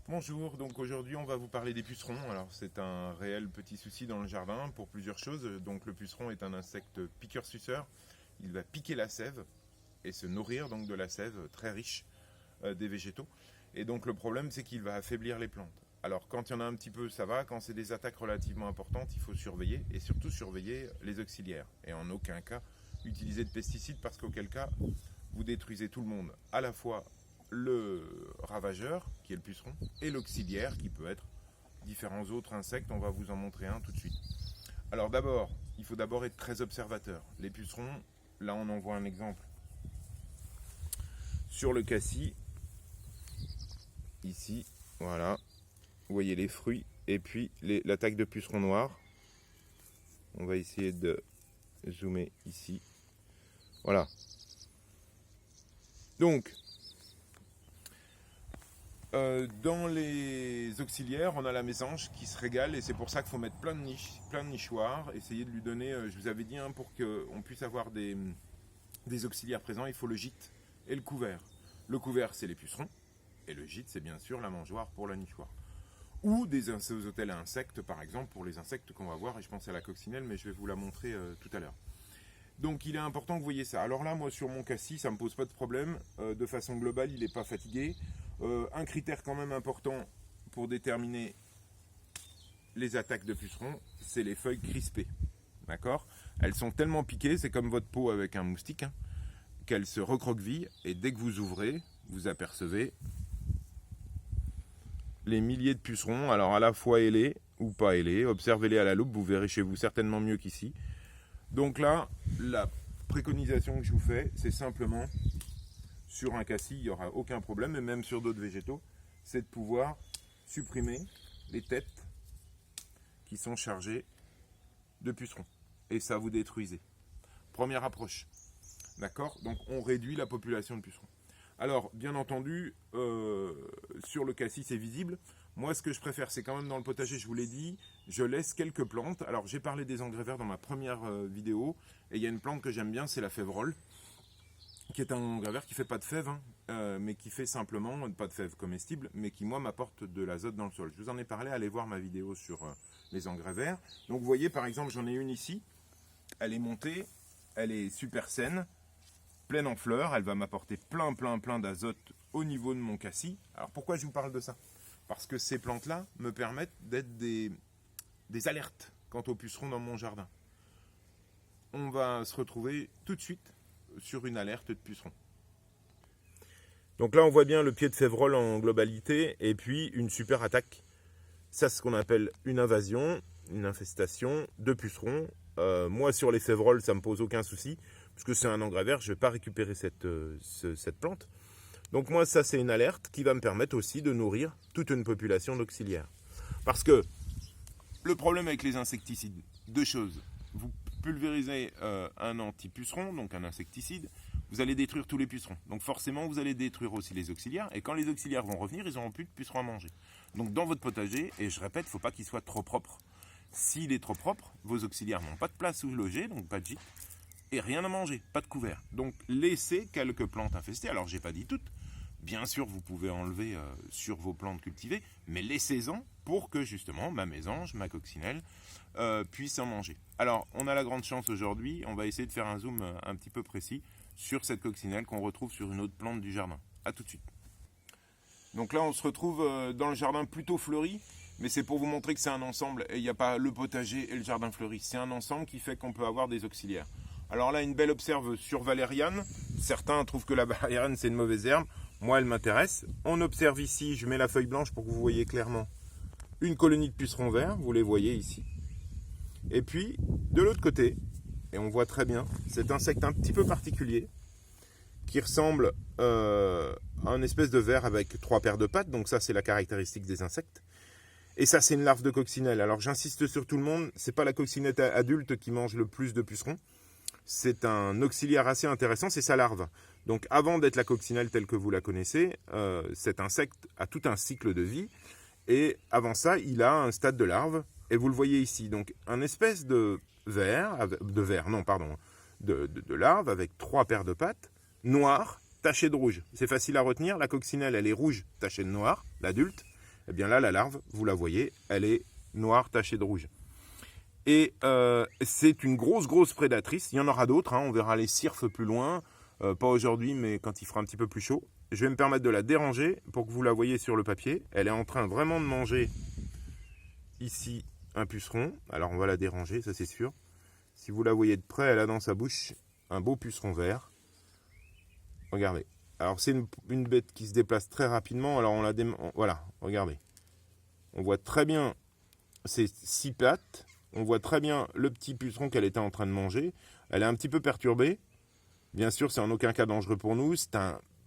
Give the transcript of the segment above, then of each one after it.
Bonjour, donc aujourd'hui on va vous parler des pucerons. Alors c'est un réel petit souci dans le jardin pour plusieurs choses. Donc le puceron est un insecte piqueur-suceur. Il va piquer la sève et se nourrir donc de la sève très riche des végétaux. Et donc le problème c'est qu'il va affaiblir les plantes. Alors quand il y en a un petit peu ça va, quand c'est des attaques relativement importantes il faut surveiller et surtout surveiller les auxiliaires. Et en aucun cas utiliser de pesticides parce qu'auquel cas vous détruisez tout le monde, à la fois le ravageur, qui est le puceron, et l'auxiliaire, qui peut être différents autres insectes. On va vous en montrer un tout de suite. Alors d'abord, il faut d'abord être très observateur. Les pucerons, là on en voit un exemple sur le cassis, ici, voilà. Vous voyez les fruits, et puis l'attaque de pucerons noirs. On va essayer de zoomer ici. Voilà. Donc, dans les auxiliaires, on a la mésange qui se régale et c'est pour ça qu'il faut mettre plein de nichoirs. Essayez de lui donner, je vous avais dit, pour qu'on puisse avoir des auxiliaires présents, il faut le gîte et le couvert. Le couvert, c'est les pucerons et le gîte, c'est bien sûr la mangeoire pour la nichoir. Ou des hôtels à insectes, par exemple, pour les insectes qu'on va voir. Et je pense à la coccinelle, mais je vais vous la montrer tout à l'heure. Donc il est important que vous voyez ça. Alors là, moi sur mon cassis, ça ne me pose pas de problème. De façon globale, il n'est pas fatigué. Un critère quand même important pour déterminer les attaques de pucerons, c'est les feuilles crispées. D'accord? Elles sont tellement piquées, c'est comme votre peau avec un moustique, qu'elles se recroquevillent et dès que vous ouvrez, vous apercevez les milliers de pucerons, alors à la fois ailés ou pas ailés. Observez-les à la loupe, vous verrez chez vous certainement mieux qu'ici. Donc là, la préconisation que je vous fais, c'est simplement, sur un cassis, il n'y aura aucun problème, et même sur d'autres végétaux, c'est de pouvoir supprimer les têtes qui sont chargées de pucerons. Et ça vous détruisez. Première approche. D'accord? Donc on réduit la population de pucerons. Alors, bien entendu, sur le cassis, c'est visible. Moi, ce que je préfère, c'est quand même dans le potager, je vous l'ai dit, je laisse quelques plantes. Alors, j'ai parlé des engrais verts dans ma première vidéo, et il y a une plante que j'aime bien, c'est la fèverolle, qui est un engrais vert qui ne fait pas de fèves, mais qui fait simplement, pas de fèves comestibles, mais qui, moi, m'apporte de l'azote dans le sol. Je vous en ai parlé, allez voir ma vidéo sur les engrais verts. Donc, vous voyez, par exemple, j'en ai une ici, elle est montée, elle est super saine, pleine en fleurs, elle va m'apporter plein d'azote au niveau de mon cassis. Alors pourquoi je vous parle de ça? Parce que ces plantes-là me permettent d'être des alertes quant aux pucerons dans mon jardin. On va se retrouver tout de suite sur une alerte de pucerons. Donc là on voit bien le pied de fèverolle en globalité et puis une super attaque. Ça c'est ce qu'on appelle une invasion, une infestation de pucerons. Moi sur les fèverolles ça ne me pose aucun souci. Puisque c'est un engrais vert, je ne vais pas récupérer cette plante. Donc moi, ça, c'est une alerte qui va me permettre aussi de nourrir toute une population d'auxiliaires. Parce que le problème avec les insecticides, deux choses. Vous pulvérisez un anti-puceron, donc un insecticide, vous allez détruire tous les pucerons. Donc forcément, vous allez détruire aussi les auxiliaires. Et quand les auxiliaires vont revenir, ils n'auront plus de pucerons à manger. Donc dans votre potager, et je répète, il ne faut pas qu'il soit trop propre. S'il est trop propre, vos auxiliaires n'ont pas de place où loger, donc pas de gîte. Et rien à manger, pas de couvert. Donc laissez quelques plantes infestées. Alors j'ai pas dit toutes. Bien sûr, vous pouvez enlever sur vos plantes cultivées, mais laissez-en pour que justement ma mésange, ma coccinelle puisse en manger. Alors on a la grande chance aujourd'hui, on va essayer de faire un zoom un petit peu précis sur cette coccinelle qu'on retrouve sur une autre plante du jardin. A tout de suite. Donc là on se retrouve dans le jardin plutôt fleuri, mais c'est pour vous montrer que c'est un ensemble et il n'y a pas le potager et le jardin fleuri. C'est un ensemble qui fait qu'on peut avoir des auxiliaires. Alors là, une belle observe sur valériane. Certains trouvent que la valériane, c'est une mauvaise herbe. Moi, elle m'intéresse. On observe ici, je mets la feuille blanche pour que vous voyez clairement, une colonie de pucerons verts. Vous les voyez ici. Et puis, de l'autre côté, et on voit très bien, cet insecte un petit peu particulier, qui ressemble à un espèce de ver avec 3 paires de pattes. Donc ça, c'est la caractéristique des insectes. Et ça, c'est une larve de coccinelle. Alors j'insiste sur tout le monde, c'est pas la coccinelle adulte qui mange le plus de pucerons. C'est un auxiliaire assez intéressant, c'est sa larve. Donc avant d'être la coccinelle telle que vous la connaissez, cet insecte a tout un cycle de vie. Et avant ça, il a un stade de larve. Et vous le voyez ici. Donc un espèce de larve avec 3 paires de pattes, noires, tachées de rouge. C'est facile à retenir, la coccinelle elle est rouge, tachée de noir, l'adulte. Eh bien là, la larve, vous la voyez, elle est noire tachée de rouge. Et c'est une grosse prédatrice. Il y en aura d'autres, hein. On verra les cirfes plus loin. Pas aujourd'hui, mais quand il fera un petit peu plus chaud. Je vais me permettre de la déranger pour que vous la voyez sur le papier. Elle est en train vraiment de manger ici un puceron. Alors on va la déranger, ça c'est sûr. Si vous la voyez de près, elle a dans sa bouche un beau puceron vert. Regardez. Alors c'est une bête qui se déplace très rapidement. Alors on la voilà, regardez. On voit très bien ses 6 pattes. On voit très bien le petit puceron qu'elle était en train de manger. Elle est un petit peu perturbée. Bien sûr, c'est en aucun cas dangereux pour nous. C'est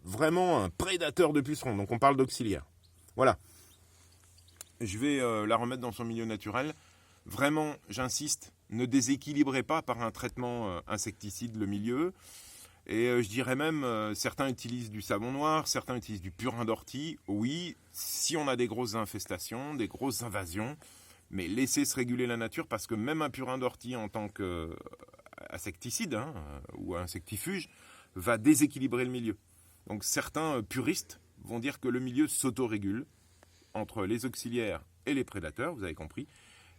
vraiment un prédateur de pucerons. Donc on parle d'auxiliaire. Voilà. Je vais la remettre dans son milieu naturel. Vraiment, j'insiste, ne déséquilibrez pas par un traitement insecticide le milieu. Et je dirais même, certains utilisent du savon noir, certains utilisent du purin d'ortie. Oui, si on a des grosses infestations, des grosses invasions, mais laissez se réguler la nature parce que même un purin d'ortie en tant qu'insecticide ou insectifuge va déséquilibrer le milieu. Donc certains puristes vont dire que le milieu s'autorégule entre les auxiliaires et les prédateurs, vous avez compris,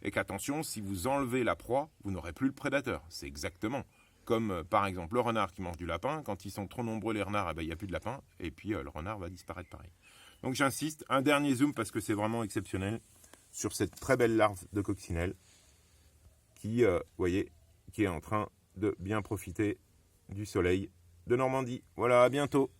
et qu'attention, si vous enlevez la proie, vous n'aurez plus le prédateur. C'est exactement comme par exemple le renard qui mange du lapin. Quand ils sont trop nombreux les renards, il n'y a plus de lapin, et puis le renard va disparaître pareil. Donc j'insiste, un dernier zoom parce que c'est vraiment exceptionnel sur cette très belle larve de coccinelle qui, vous voyez, qui est en train de bien profiter du soleil de Normandie. Voilà, à bientôt.